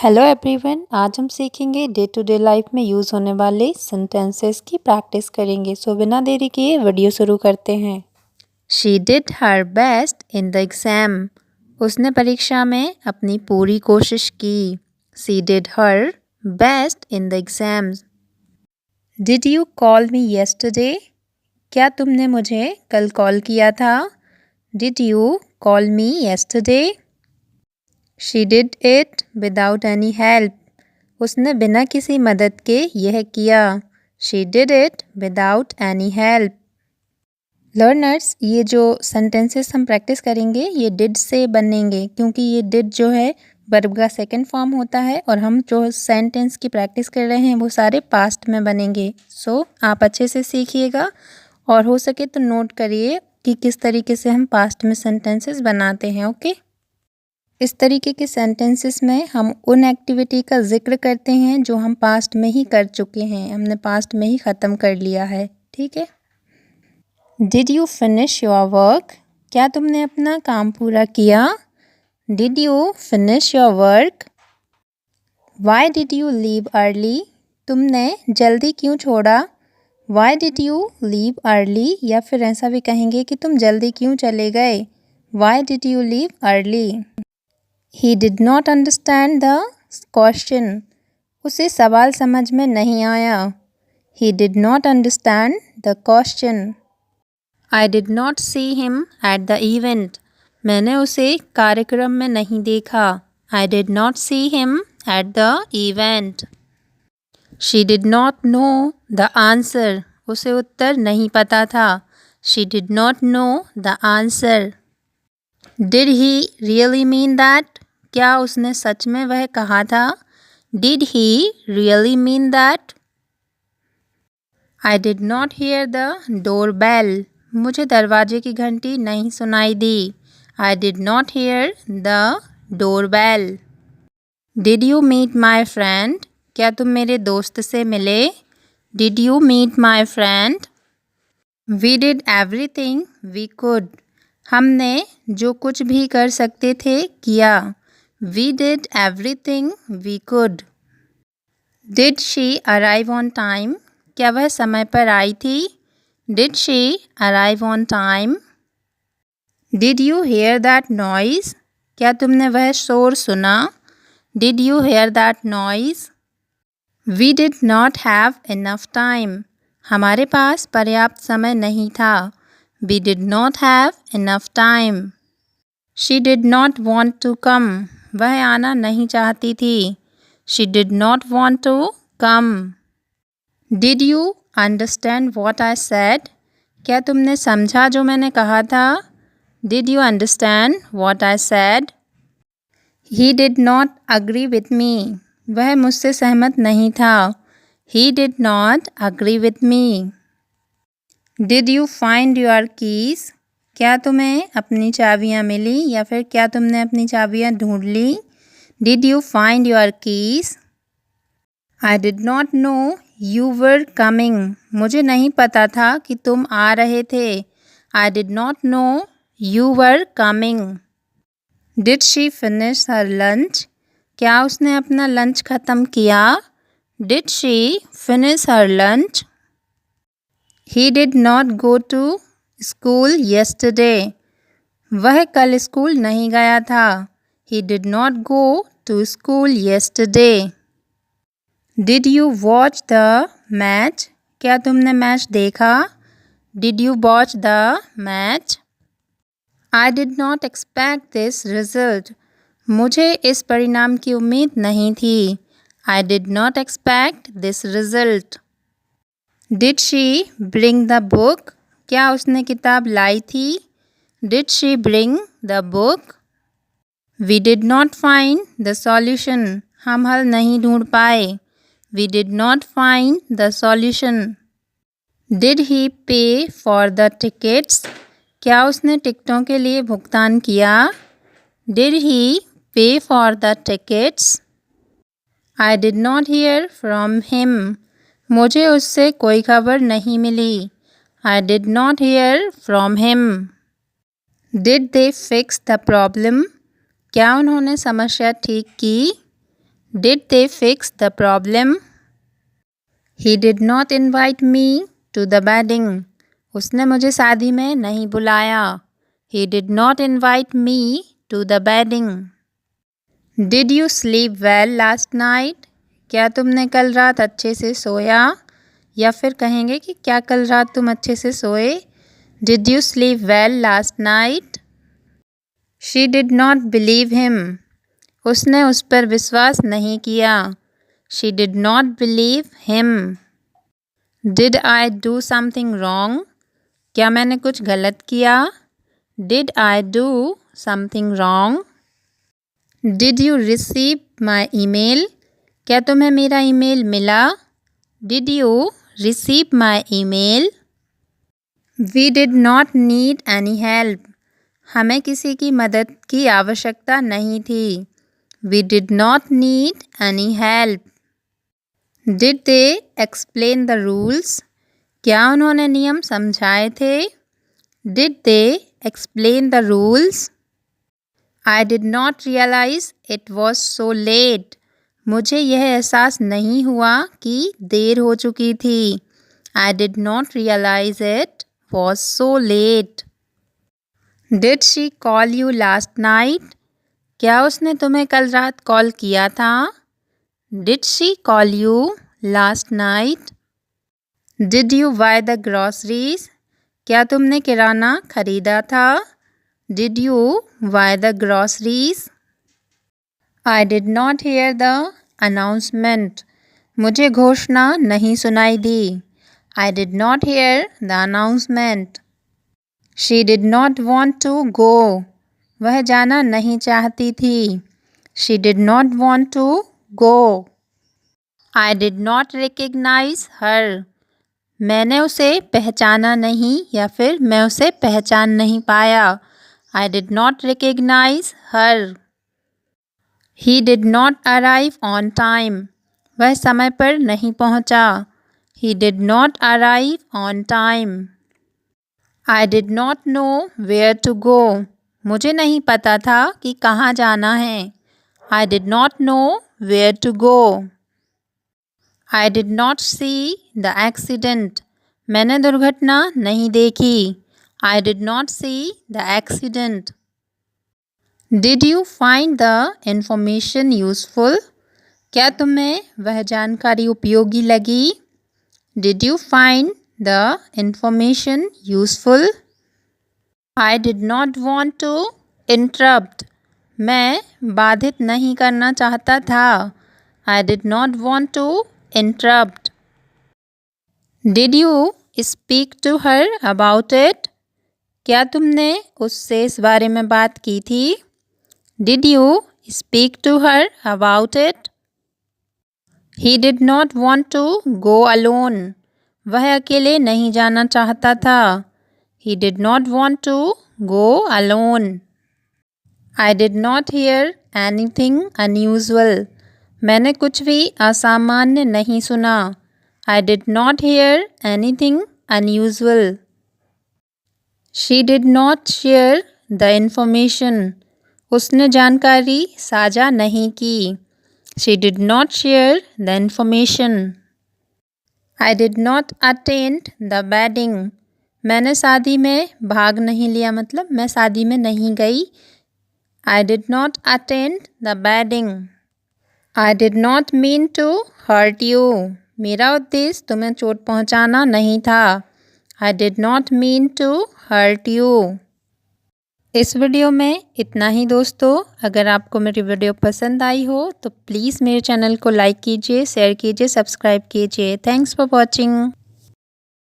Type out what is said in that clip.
Hello everyone, आज हम सीखेंगे डे टू डे लाइफ में यूज़ होने वाले सेंटेंसेस की प्रैक्टिस करेंगे। सो बिना देरी किए वीडियो शुरू करते हैं। She did her best in the exam. उसने परीक्षा में अपनी पूरी कोशिश की। She did her best in the exams. Did you call me yesterday? क्या तुमने मुझे कल कॉल किया था? Did you call me yesterday? She did it without any help. उसने बिना किसी मदद के यह किया। She did it without any help. Learners, ये जो सेंटेंसेस हम प्रैक्टिस करेंगे ये डिड से बनेंगे, क्योंकि ये डिड जो है वर्ब का सेकंड फॉर्म होता है और हम जो सेंटेंस की प्रैक्टिस कर रहे हैं वो सारे पास्ट में बनेंगे। सो आप अच्छे से सीखिएगा और हो सके तो नोट करिए कि किस तरीके से हम पास्ट में सेंटेंसेस बनाते हैं। ओके, इस तरीके के सेंटेंसेस में हम उन एक्टिविटी का जिक्र करते हैं जो हम पास्ट में ही कर चुके हैं, हमने पास्ट में ही ख़त्म कर लिया है। ठीक है। Did you finish your work? क्या तुमने अपना काम पूरा किया? Did you finish your work? Why did you leave early? तुमने जल्दी क्यों छोड़ा? Why did you leave early? या फिर ऐसा भी कहेंगे कि तुम जल्दी क्यों चले गए? Why did you leave early? He did not understand the question. उसे सवाल समझ में नहीं आया। He did not understand the question. I did not see him at the event. मैंने उसे कार्यक्रम में नहीं देखा। I did not see him at the event. She did not know the answer. उसे उत्तर नहीं पता था। She did not know the answer. Did he really mean that? क्या उसने सच में वह कहा था? Did he really mean that? I did not hear the doorbell. मुझे दरवाजे की घंटी नहीं सुनाई दी। I did not hear the doorbell. Did you meet my friend? क्या तुम मेरे दोस्त से मिले? Did you meet my friend? We did everything we could. हमने जो कुछ भी कर सकते थे किया। We did everything we could. Did she arrive on time? क्या वह समय पर आई थी? Did she arrive on time? Did you hear that noise? क्या तुमने वह शोर सुना? Did you hear that noise? We did not have enough time. हमारे पास पर्याप्त समय नहीं था। We did not have enough time. She did not want to come. वह आना नहीं चाहती थी। She did not want to come. Did you understand what I said? क्या तुमने समझा जो मैंने कहा था? Did you understand what I said? He did not agree with me. वह मुझसे सहमत नहीं था। He did not agree with me. Did you find your keys? क्या तुम्हें अपनी चाबियाँ मिली या फिर क्या तुमने अपनी चाबियाँ ढूंढ ली? Did you find your keys? I did not know you were coming. मुझे नहीं पता था कि तुम आ रहे थे। I did not know you were coming. Did she finish her lunch? क्या उसने अपना लंच ख़त्म किया? Did she finish her lunch? He did not go to school yesterday. वह कल स्कूल नहीं गया था। He did not go to school yesterday. Did you watch the match? क्या तुमने मैच देखा? Did you watch the match? I did not expect this result. मुझे इस परिणाम की उम्मीद नहीं थी। I did not expect this result. Did she bring the book? क्या उसने किताब लाई थी? Did she bring the book? We did not find the solution. हम हल नहीं ढूंढ पाए। We did not find the solution. Did he pay for the tickets? क्या उसने टिकटों के लिए भुगतान किया? Did he pay for the tickets? I did not hear from him. मुझे उससे कोई खबर नहीं मिली। I did not hear from him. Did they fix the problem? क्या उन्होंने समस्या ठीक की? Did they fix the problem? He did not invite me to the wedding. उसने मुझे शादी में नहीं बुलाया. He did not invite me to the wedding. Did you sleep well last night? क्या तुमने कल रात अच्छे से सोया? या फिर कहेंगे कि क्या कल रात तुम अच्छे से सोए? Did you sleep well last night? She did not believe him. उसने उस पर विश्वास नहीं किया. She did not believe him. Did I do something wrong? क्या मैंने कुछ गलत किया? Did I do something wrong? Did you receive my email? क्या तुम्हें मेरा ईमेल मिला? Did you receive my email? We did not need any help. हमें किसी की मदद की आवश्यकता नहीं थी. We did not need any help. Did they explain the rules? क्या उन्होंने नियम समझाए थे? Did they explain the rules? I did not realize it was so late. मुझे यह एहसास नहीं हुआ कि देर हो चुकी थी. I did not realize it was so late. Did she call you last night? क्या उसने तुम्हें कल रात कॉल किया था? Did she call you last night? Did you buy the groceries? क्या तुमने किराना खरीदा था? Did you buy the groceries? I did not hear the announcement. मुझे घोषणा नहीं सुनाई दी. I did not hear the announcement. She did not want to go. वह जाना नहीं चाहती थी. She did not want to go. I did not recognize her. मैंने उसे पहचाना नहीं या फिर मैं उसे पहचान नहीं पाया. I did not recognize her. He did not arrive on time. वह समय पर नहीं पहुंचा. He did not arrive on time. I did not know where to go. मुझे नहीं पता था कि कहाँ जाना है. I did not know where to go. I did not see the accident. मैंने दुर्घटना नहीं देखी. I did not see the accident. Did you find the information useful? क्या तुम्हें वह जानकारी उपयोगी लगी? Did you find the information useful? I did not want to interrupt. मैं बाधित नहीं करना चाहता था. I did not want to interrupt. Did you speak to her about it? क्या तुमने उससे इस बारे में बात की थी? Did you speak to her about it? He did not want to go alone. वह अकेले नहीं जाना चाहता था. He did not want to go alone. I did not hear anything unusual. मैंने कुछ भी असामान्य नहीं सुना. I did not hear anything unusual. She did not share the information. उसने जानकारी साझा नहीं की. She did not share the information. I did not attend the wedding. मैंने शादी में भाग नहीं लिया मतलब मैं शादी में नहीं गई. I did not attend the wedding. I did not mean to hurt you. मेरा उद्देश्य तुम्हें चोट पहुंचाना नहीं था. I did not mean to hurt you. इस वीडियो में इतना ही दोस्तों. अगर आपको मेरी वीडियो पसंद आई हो तो प्लीज़ मेरे चैनल को लाइक कीजिए, शेयर कीजिए, सब्सक्राइब कीजिए. Thanks for watching.